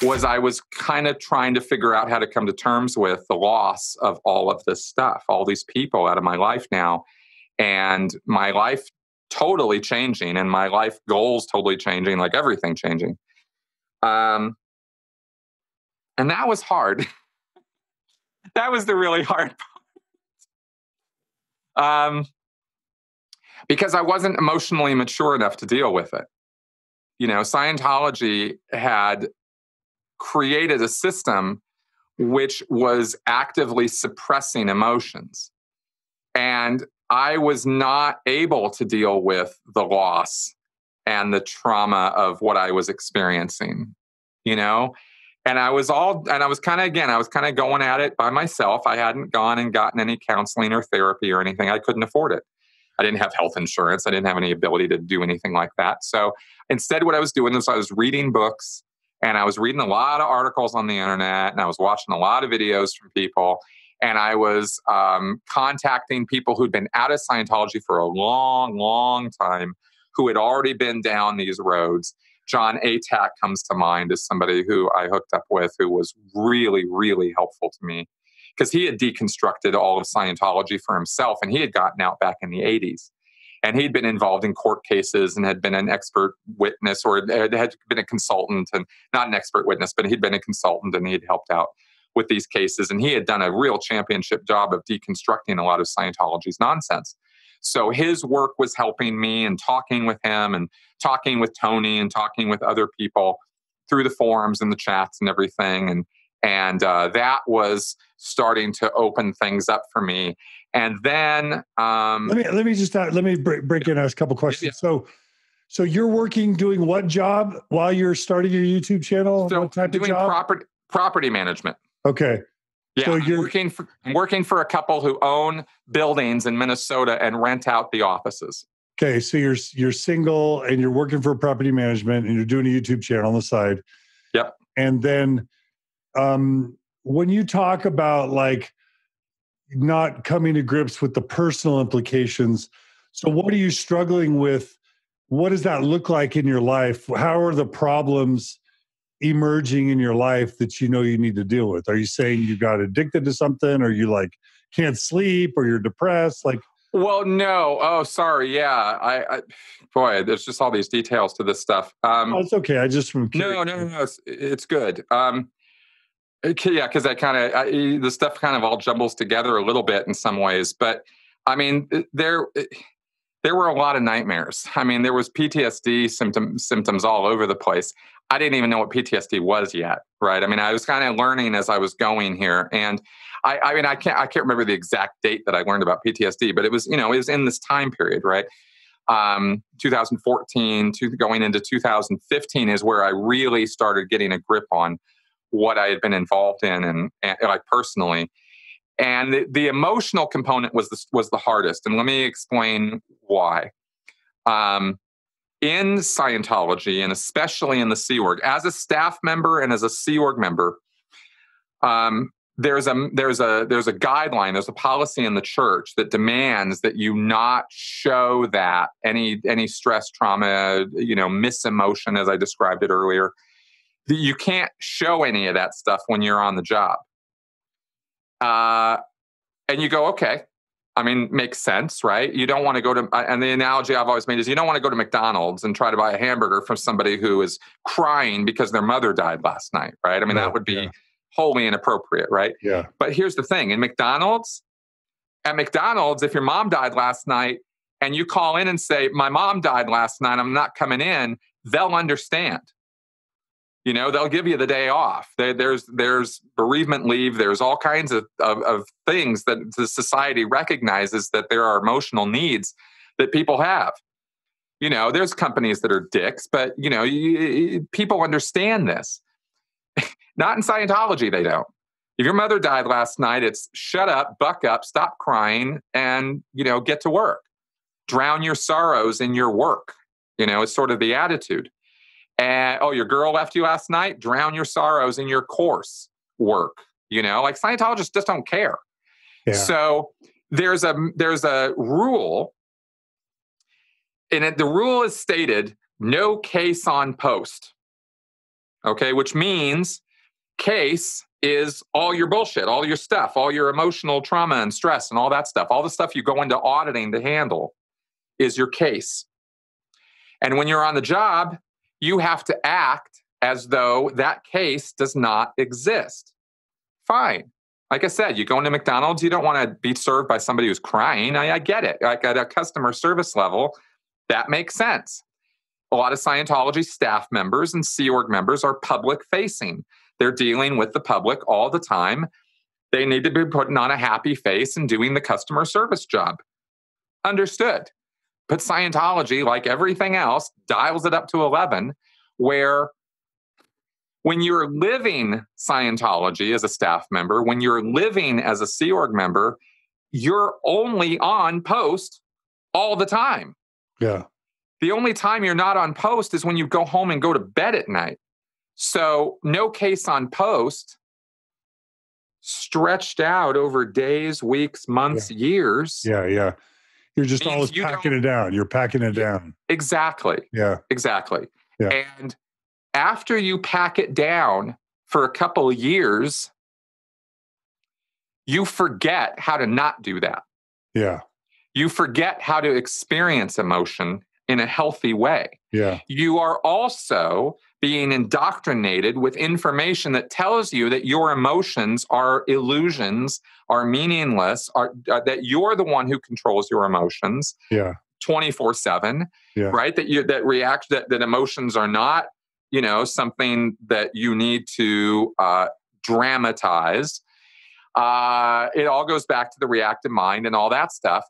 was I was kind of trying to figure out how to come to terms with the loss of all of this stuff, all these people out of my life now, and my life totally changing, and my life goals totally changing, like everything changing. And that was hard. That was the really hard part. Because I wasn't emotionally mature enough to deal with it. Scientology had created a system which was actively suppressing emotions. And I was not able to deal with the loss and the trauma of what I was experiencing, And I was kind of going at it by myself. I hadn't gone and gotten any counseling or therapy or anything. I couldn't afford it. I didn't have health insurance. I didn't have any ability to do anything like that. So instead, what I was doing was I was reading books, and I was reading a lot of articles on the internet, and I was watching a lot of videos from people, and I was contacting people who'd been out of Scientology for a long, long time, who had already been down these roads. John Atack comes to mind as somebody who I hooked up with, who was really, really helpful to me, because he had deconstructed all of Scientology for himself, and he had gotten out back in the 80s. And he'd been involved in court cases and had been an expert witness, or had been a consultant, and not an expert witness, but he'd been a consultant, and he'd helped out with these cases. And he had done a real championship job of deconstructing a lot of Scientology's nonsense. So his work was helping me, and talking with him and talking with Tony and talking with other people through the forums and the chats and everything. And that was starting to open things up for me. And then let me break in, ask a couple questions. Yeah. So you're doing what job while you're starting your YouTube channel? So what type doing of job? property management. Okay. Yeah, so I'm working for a couple who own buildings in Minnesota and rent out the offices. Okay, so you're single and you're working for property management, and you're doing a YouTube channel on the side. Yep. And then when you talk about like not coming to grips with the personal implications, so what are you struggling with? What does that look like in your life? How are the problems emerging in your life that you need to deal with? Are you saying you got addicted to something, or you like can't sleep, or you're depressed? Like, well, no. Oh, sorry. Yeah. I boy, there's just all these details to this stuff. it's okay. I just from no. It's good. Yeah, because the stuff kind of all jumbles together a little bit in some ways. But I mean, there were a lot of nightmares. I mean, there was PTSD symptoms all over the place. I didn't even know what PTSD was yet, right? I mean, I was kind of learning as I was going here, and I can't remember the exact date that I learned about PTSD, but it was in this time period, right? 2014 going into 2015 is where I really started getting a grip on what I had been involved in, and like personally. And the emotional component was the hardest, and let me explain why. In Scientology, and especially in the Sea Org, as a staff member and as a Sea Org member, there's a guideline, there's a policy in the church that demands that you not show that any stress, trauma, misemotion, as I described it earlier. That you can't show any of that stuff when you're on the job. And you go, okay. I mean, makes sense, right? You don't want to go to, and the analogy I've always made is you don't want to go to McDonald's and try to buy a hamburger from somebody who is crying because their mother died last night, right? I mean, that would be wholly inappropriate, right? Yeah. But here's the thing. At McDonald's, if your mom died last night and you call in and say, my mom died last night, I'm not coming in, they'll understand. They'll give you the day off. There's bereavement leave. There's all kinds of things that the society recognizes that there are emotional needs that people have. There's companies that are dicks, but, people understand this. Not in Scientology, they don't. If your mother died last night, it's shut up, buck up, stop crying, and, get to work. Drown your sorrows in your work. It's sort of the attitude. And, your girl left you last night, drown your sorrows in your course work. Like Scientologists just don't care. Yeah. So there's a rule, and the rule is stated, no case on post. Okay, which means case is all your bullshit, all your stuff, all your emotional trauma and stress and all that stuff. All the stuff you go into auditing to handle is your case. And when you're on the job, you have to act as though that case does not exist. Fine. Like I said, you go into McDonald's, you don't want to be served by somebody who's crying. I get it. Like at a customer service level, that makes sense. A lot of Scientology staff members and Sea Org members are public facing. They're dealing with the public all the time. They need to be putting on a happy face and doing the customer service job. Understood. But Scientology, like everything else, dials it up to 11, where when you're living Scientology as a staff member, when you're living as a Sea Org member, you're only on post all the time. Yeah. The only time you're not on post is when you go home and go to bed at night. So no case on post, stretched out over days, weeks, months, years. Yeah. You're just always packing it down. You're packing it down. Exactly. Yeah. Exactly. Yeah. And after you pack it down for a couple of years, you forget how to not do that. Yeah. You forget how to experience emotion in a healthy way. Yeah. You are also being indoctrinated with information that tells you that your emotions are illusions, are meaninless, that you're the one who controls your emotions. Yeah. 24/7. Yeah. Right? That emotions are not, something that you need to dramatize. It all goes back to the reactive mind and all that stuff.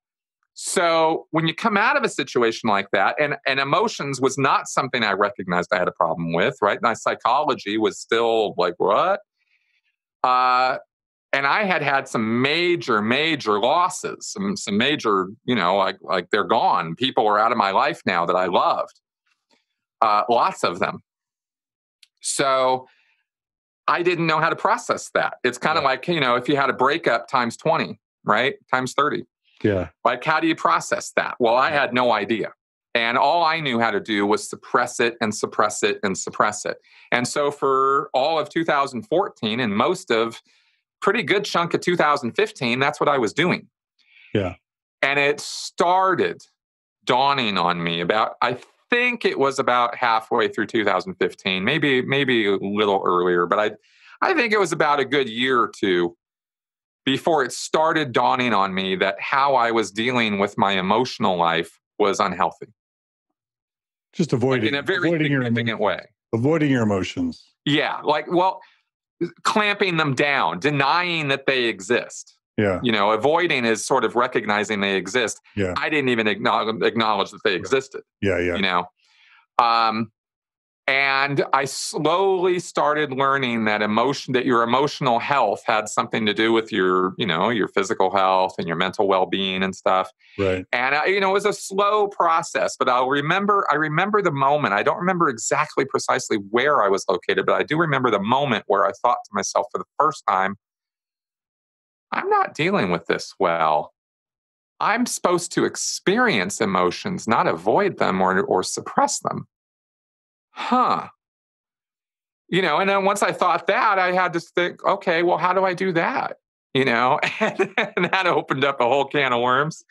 So when you come out of a situation like that, and emotions was not something I recognized I had a problem with, right? My psychology was still like, what? And I had some major losses, some major, like they're gone. People are out of my life now that I loved, lots of them. So I didn't know how to process that. It's kind of like, if you had a breakup times 20, right? Times 30. Yeah. Like, how do you process that? Well, I had no idea. And all I knew how to do was suppress it and suppress it and suppress it. And so for all of 2014 and most of pretty good chunk of 2015, that's what I was doing. Yeah. And it started dawning on me I think it was about halfway through 2015, maybe a little earlier, but I think it was about a good year or two before it started dawning on me that how I was dealing with my emotional life was unhealthy. Just avoiding, in a very significant way. Avoiding your emotions. Yeah. Clamping them down, denying that they exist. Yeah. Avoiding is sort of recognizing they exist. Yeah. I didn't even acknowledge that they existed. Yeah. And I slowly started learning that your emotional health had something to do with your physical health and your mental well-being and stuff. Right. And it was a slow process, but I remember the moment. I don't remember exactly precisely where I was located, but I do remember the moment where I thought to myself for the first time, I'm not dealing with this well. I'm supposed to experience emotions, not avoid them or suppress them. And then once I thought that, I had to think, okay, well, how do I do that? And that opened up a whole can of worms.